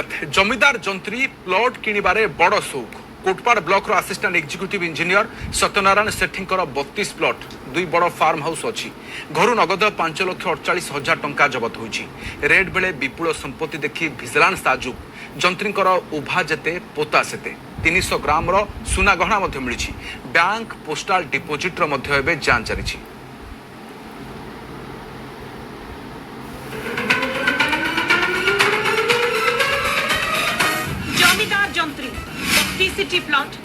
स्वागत। जमीदार जंत्री प्लॉट किणवारे बड़ सौख। कोटपाड़ ब्लॉक रो असिस्टेंट एग्जीक्यूटिव इंजीनियर सत्यनारायण सेठी 32 प्लॉट 2 बड़ फार्म हाउस अच्छी। घर नगद 5,48,000 टंका जबत होइछि। रेड बेले विपुल संपत्ति देखि विजिलेंस ताजुब। जंत्री उभा जेते पोता सेते 300 ग्राम रो सुना गहना मध्य मिलिछि। बैंक पोस्टाल डिपोजिट रो मध्य एबे जांच चलिछि। सिटी प्लॉट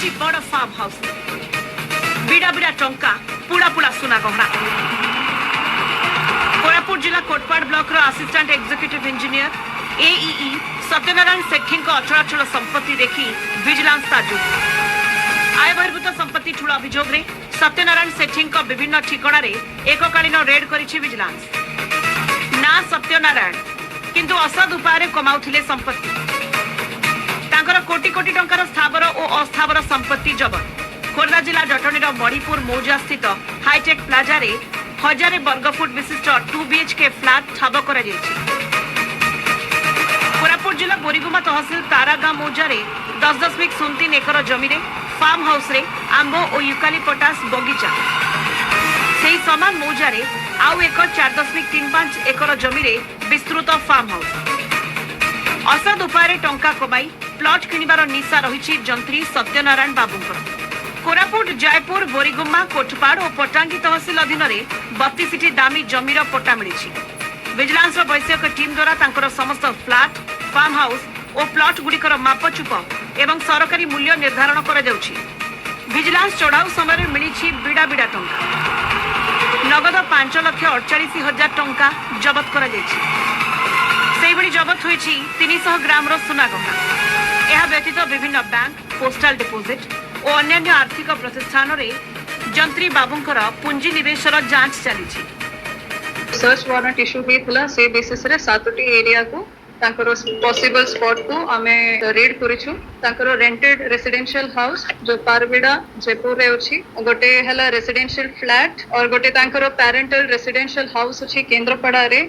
2 बड़ फार्म हाउस बिड़ा बिड़ा टंका पुड़ा पुड़ा सुना गहना। कोरापुट जिला कोटपाड़ ब्लॉक रो assistant executive engineer AEE Satyanarayan Sethi अचलाचल संपत्ति देखी विजिलेंस ताजुब। आय बहिर्भूत संपत्ति ठूल अभियोग रे सत्यनारायण सेठी विभिन्न ठिकाना रे एककालीन रेड करिछि विजिलेंस। ना सत्यनारायण किंतु असद उपाय कमाउथिले संपत्ति। कोटी कोटी टंकार स्थावर और अस्थावर संपत्ति जबत। खोर्धा जिला जटणीर मणिपुर मौजा स्थित हाईटेक प्लाजा रे 1000 वर्गफुट विशिष्ट 2 BHK फ्लैट ठाब करा जायछि। कोरापुट जिला बोरीगुमा तहसील तारागां मौजा रे 10.03 एकर जमी रे फार्म हाउस रे आंबो और यूकालिपटास बगीचा। सेही समान मौजा रे आउ एक 4.35 एकर जमी रे विस्तृत फार्म हाउस। असद उपाय टंका कमाई प्लॉट किणवार निशा रही जंत्री सत्यनारायण बाबूंकर। कोरापुट जयपुर बोरीगुम्मा कोटपाड़ और पटांगी तहसील अधीन 32 दामी जमीर पट्टा मिली। विजिलेंस वैषयिक टीम द्वारा तांकर समस्त फ्लैट फार्म हाउस और प्लॉट गुड़िकर मापचुप एवं सरकारी मूल्य निर्धारण करा जाउछि। विजिलेंस चढ़ाऊ समय मिली बिड़ा बिड़ा टंका नगद 5,48,000 टंका जबत करा जायछि। सेहिभଳି जबत होइछि 300 ग्राम रो सुना गहना। यह व्यतीत विभिन्न बैंक पोस्टाल डिपोजिट और अन्य आर्थिक प्रतिष्ठान रे जंत्री बाबूंकर पुंजी निवेशर जांच चली। सर्च वारंट इश्यू होइतला से बेसिस रे सातोटी एरिया को तांकर पॉसिबल स्पॉट को आमे रेड करिछु। तांकर रेंटेड रेसिडेंशियल हाउस जो पारबिड़ा जयपुर रे अछि, गोटे हला रेसिडेंशियल फ्लैट और गोटे तांकर पेरेंटल रेसिडेंशियल हाउस अछि केंद्रपड़ा रे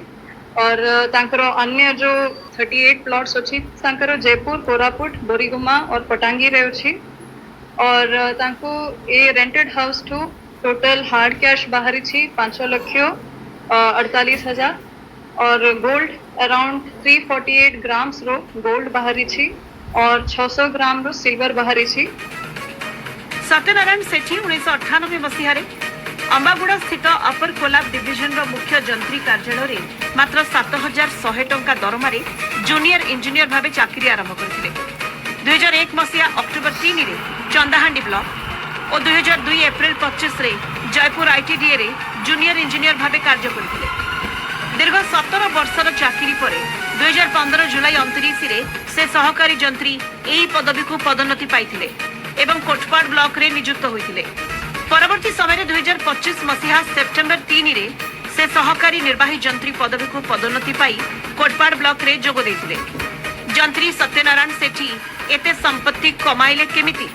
और तांकर अन्य जो 38 प्लॉट्स अच्छी तांकर जयपुर कोरापुट बोरीगुमा और पटांगी रे अच्छी। और तांको a rented house too total hard cash बाहरी छी 5,48,000 और गोल्ड अराउंड 348 ग्राम्स रो गोल्ड बाहरी छी और 600 ग्राम रो सिल्वर बाहरी छी। सत्यनारायण सेठी 1998 मसीह अंबागुड़ा स्थित अपर कोलाब डिविजन रो मुख्य जंत्री कार्यालय मात्र 7,100 टंका दरमारे जूनियर इंजीनियर भावे चाकरी आरंभ करथिले। 2001 मसीहा अक्टोबर 3 रे चंदाहांडी ब्लॉक और 2002 एप्रिल 25 रे जयपुर आईटीडीए रे जूनियर इंजीनियर भावे कार्य करथिले। दीर्घ 17 वर्षर चाकरी परे 2015 जुलाई 29 रे से सहकारी जंत्री एही पदवी को पदोन्नति पाइथिले एवं कोटपाड़ ब्लॉक रे नियुक्त होइथिले। परवर्ती समय 2025 मसीहा सेप्टेम्बर 3 रे से सहकारी निर्वाही जंत्री पदवी को पदोन्नति पाई कोटपाड़ ब्लॉक रे जोग देथिले। जंत्री सत्यनारायण सेठी एते संपत्ति कमाइले केमिति?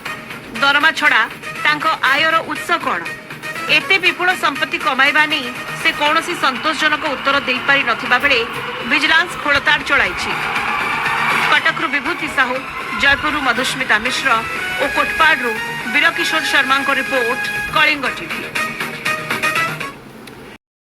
दरमा छड़ा तांको आयर उत्स कोन? एते विपुल संपत्ति कमाइबा नै से कोनोसी संतोषजनक उत्तर देई पारि नथिबा बेले विजिलेंस खोलताड़ चलाइछि। कटकरु विभूति साहू, जयपुरु मधुस्मिता मिश्र और कोटपाड़ू वीरकिशोर शर्मा को रिपोर्ट कलिंग टीवी।